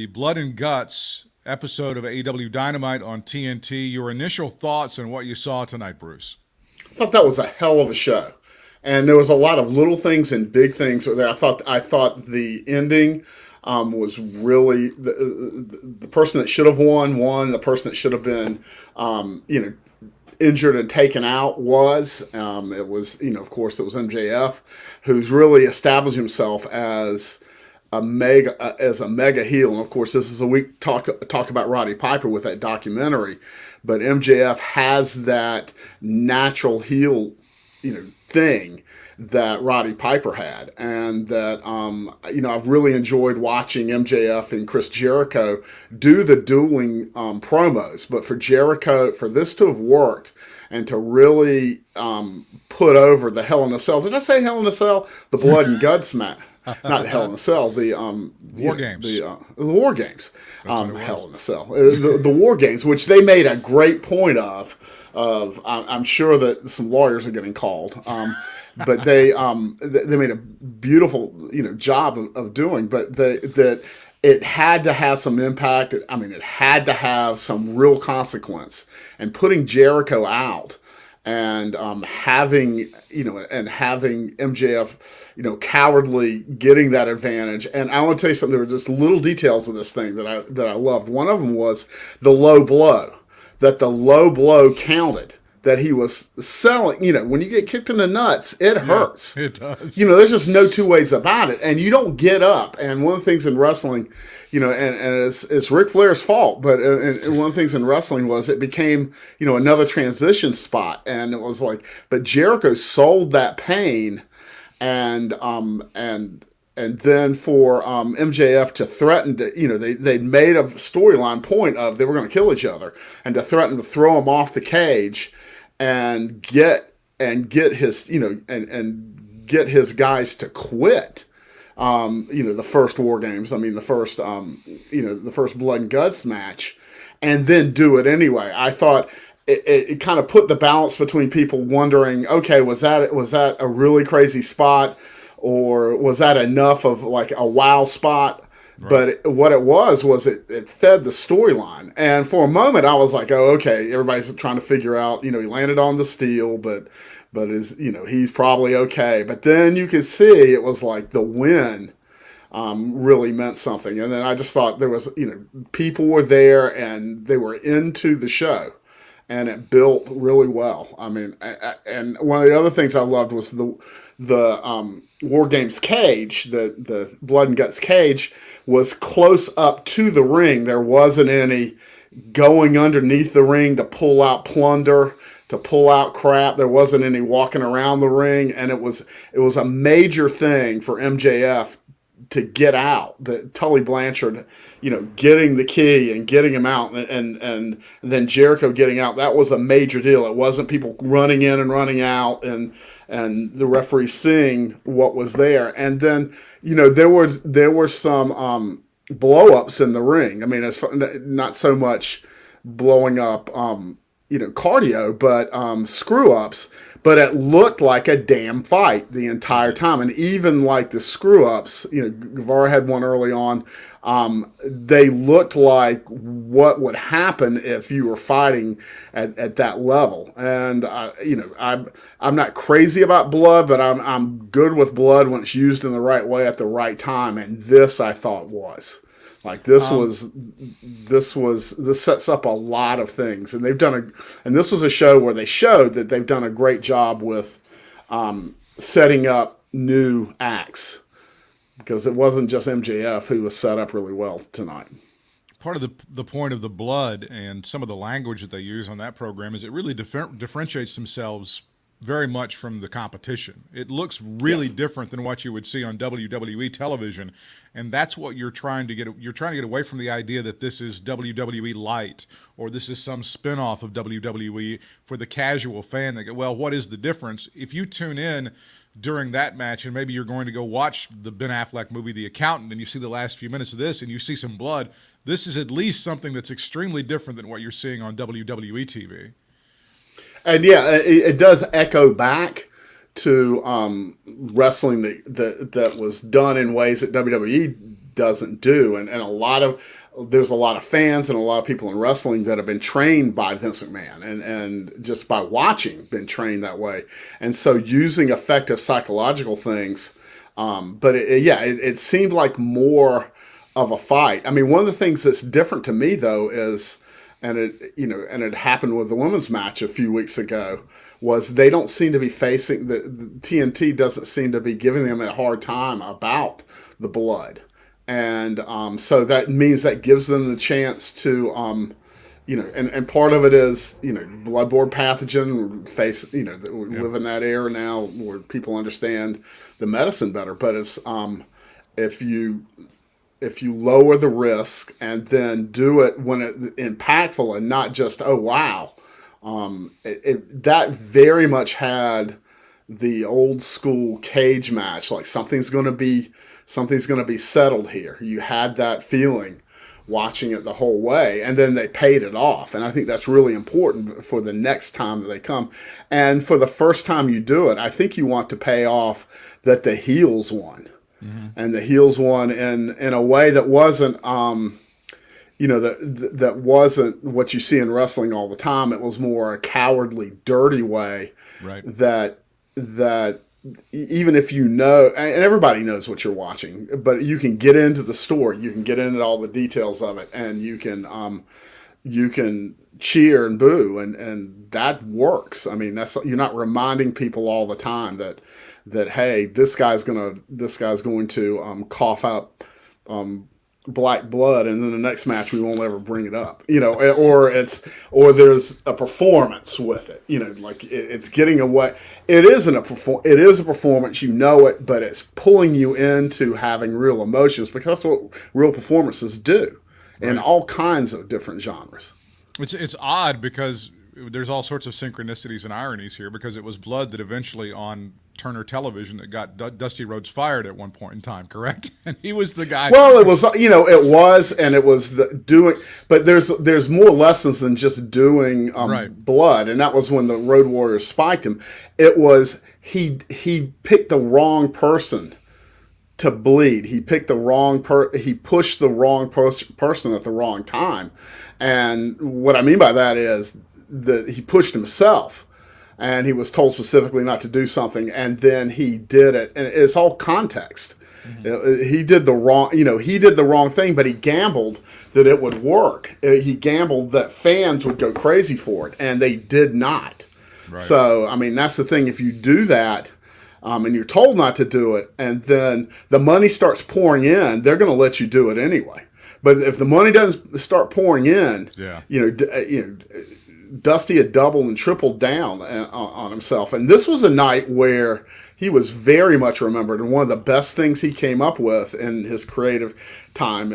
The Blood and Guts episode of AEW Dynamite on TNT. Your initial thoughts on what you saw tonight, Bruce? I thought that was a hell of a show, and there was a lot of little things and big things there. I thought the ending was really the person that should have won. The person that should have been, injured and taken out was. It was, of course, it was MJF, who's really established himself as a mega heel. And of course, this is a week talk about Roddy Piper with that documentary, but MJF has that natural heel, thing that Roddy Piper had, and that I've really enjoyed watching MJF and Chris Jericho do the dueling promos. But for Jericho, for this to have worked and to really put over the Hell in a Cell, did I say Hell in a Cell? The Blood and Guts match. Not Hell in a Cell, the War Games. The War Games. That's Hell in a Cell. The War Games, which they made a great point of. I'm sure that some lawyers are getting called, but they made a beautiful job of doing. But that it had to have some impact. I mean, it had to have some real consequence. And putting Jericho out and having MJF cowardly getting that advantage. And I want to tell you something. There were just little details of this thing that I loved. One of them was the low blow. That the low blow counted. That he was selling. When you get kicked in the nuts, it hurts. Yeah, it does. There's just no two ways about it. And you don't get up. And one of the things in wrestling, and it's Ric Flair's fault, but and one of the things in wrestling was it became, another transition spot. And it was like, but Jericho sold that pain, and then for MJF to threaten to, they made a storyline point of they were going to kill each other, and to threaten to throw him off the cage and get his, and get his guys to quit. The first War Games. I mean, the first Blood and Guts match, and then do it anyway. I thought it kind of put the balance between people wondering, okay, was that a really crazy spot? Or was that enough of like a wow spot? Right. But what it was it fed the storyline. And for a moment, I was like, oh, okay, everybody's trying to figure out, he landed on the steel, but is, he's probably okay. But then you could see it was like the win really meant something. And then I just thought there was, people were there and they were into the show. And it built really well. I mean, and one of the other things I loved was the War Games cage, the Blood and Guts cage, was close up to the ring. There wasn't any going underneath the ring to pull out plunder, to pull out crap. There wasn't any walking around the ring, and it was a major thing for MJF to get out. Tully Blanchard, getting the key and getting him out, and then Jericho getting out. That was a major deal. It wasn't people running in and running out, and the referee seeing what was there. And then there were some blow ups in the ring. I mean, it's not so much blowing up cardio, but screw ups. But it looked like a damn fight the entire time. And even like the screw-ups, Guevara had one early on, they looked like what would happen if you were fighting at that level. And, I'm not crazy about blood, but I'm good with blood when it's used in the right way at the right time. And this, I thought, was. Like this sets up a lot of things, and and this was a show where they showed that they've done a great job with setting up new acts, because it wasn't just MJF who was set up really well tonight. Part of the point of the blood and some of the language that they use on that program is it really differentiates themselves very much from the competition. It looks really different than what you would see on WWE television, and that's what you're trying to get. You're trying to get away from the idea that this is WWE light or this is some spinoff of WWE for the casual fan. They go, well, what is the difference? If you tune in during that match and maybe you're going to go watch the Ben Affleck movie The Accountant and you see the last few minutes of this and you see some blood, this is at least something that's extremely different than what you're seeing on WWE TV. And yeah, it does echo back to wrestling that was done in ways that WWE doesn't do. And there's a lot of fans and a lot of people in wrestling that have been trained by Vince McMahon and just by watching been trained that way. And so using effective psychological things, but it seemed like more of a fight. I mean, one of the things that's different to me though is, and it happened with the women's match a few weeks ago, was they don't seem to be facing the TNT doesn't seem to be giving them a hard time about the blood. And so that means that gives them the chance to, and part of it is, bloodborne pathogen, we live in that era now where people understand the medicine better. But it's if you lower the risk and then do it when it's impactful and not just, oh, wow, that very much had the old school cage match, like something's going to be settled here. You had that feeling watching it the whole way, and then they paid it off. And I think that's really important for the next time that they come. And for the first time you do it, I think you want to pay off that the heels won. Mm-hmm. And the heels won in a way that wasn't, that wasn't what you see in wrestling all the time. It was more a cowardly, dirty way. Right. That even if and everybody knows what you're watching, but you can get into the story, you can get into all the details of it, and you can cheer and boo, and that works. I mean, you're not reminding people all the time that hey, this guy's going to cough up black blood, and then the next match we won't ever bring it up, or there's a performance with it, like it's getting away. It is a performance, it, but it's pulling you into having real emotions, because that's what real performances do in all kinds of different genres. It's odd because there's all sorts of synchronicities and ironies here, because it was blood that eventually on Turner Television that got Dusty Rhodes fired at one point in time, correct? And he was the guy. Well, it was doing, but there's more lessons than just doing blood, and that was when the Road Warriors spiked him. It was he picked the wrong person to bleed. He picked the wrong he pushed the wrong person at the wrong time, and what I mean by that is that he pushed himself. And he was told specifically not to do something, and then he did it. And it's all context. Mm-hmm. He did the wrong thing, but he gambled that it would work. He gambled that fans would go crazy for it, and they did not. Right. So, I mean, that's the thing. If you do that, and you're told not to do it, and then the money starts pouring in, they're going to let you do it anyway. But if the money doesn't start pouring in, Dusty had doubled and tripled down on himself. And this was a night where he was very much remembered. And one of the best things he came up with in his creative time,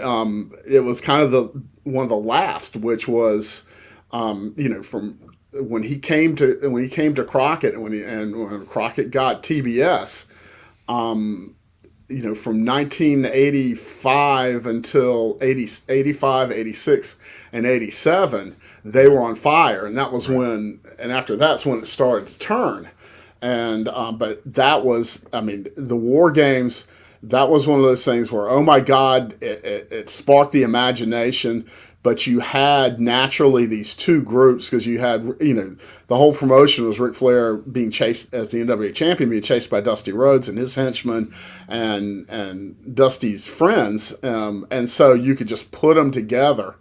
it was kind of one of the last, which was, from when he came to Crockett, and when Crockett got TBS, from 1985 until 85, 86, and 87, they were on fire. And that was and after that's when it started to turn. And, but that was, the War Games, that was one of those things where, oh my God, it sparked the imagination. But you had naturally these two groups, because you had, the whole promotion was Ric Flair being chased as the NWA champion, being chased by Dusty Rhodes and his henchmen and Dusty's friends. And so you could just put them together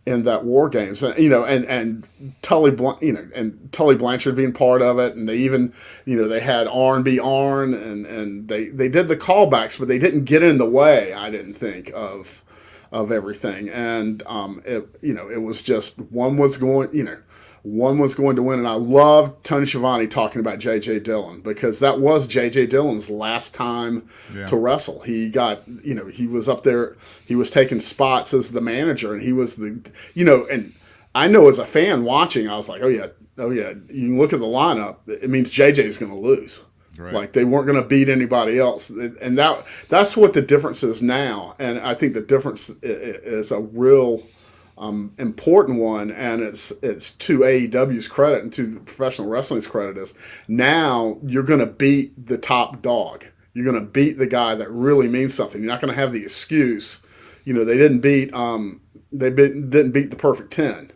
in that War Games, and Tully Blanchard being part of it. And they even, they had R&B Arn, and they did the callbacks, but they didn't get in the way, I didn't think, of everything. And it was just one was going to win. And I love Tony Schiavone talking about J.J. Dillon, because that was J.J. Dillon's last time to wrestle. He got, he was up there, he was taking spots as the manager, and he was and I know as a fan watching, I was like, oh yeah, you can look at the lineup, it means J.J. is going to lose. Right. Like they weren't going to beat anybody else, and that's what the difference is now. And I think the difference is a real important one, and it's to AEW's credit and to professional wrestling's credit, is now you're going to beat the top dog. You're going to beat the guy that really means something. You're not going to have the excuse. They didn't beat didn't beat the perfect 10.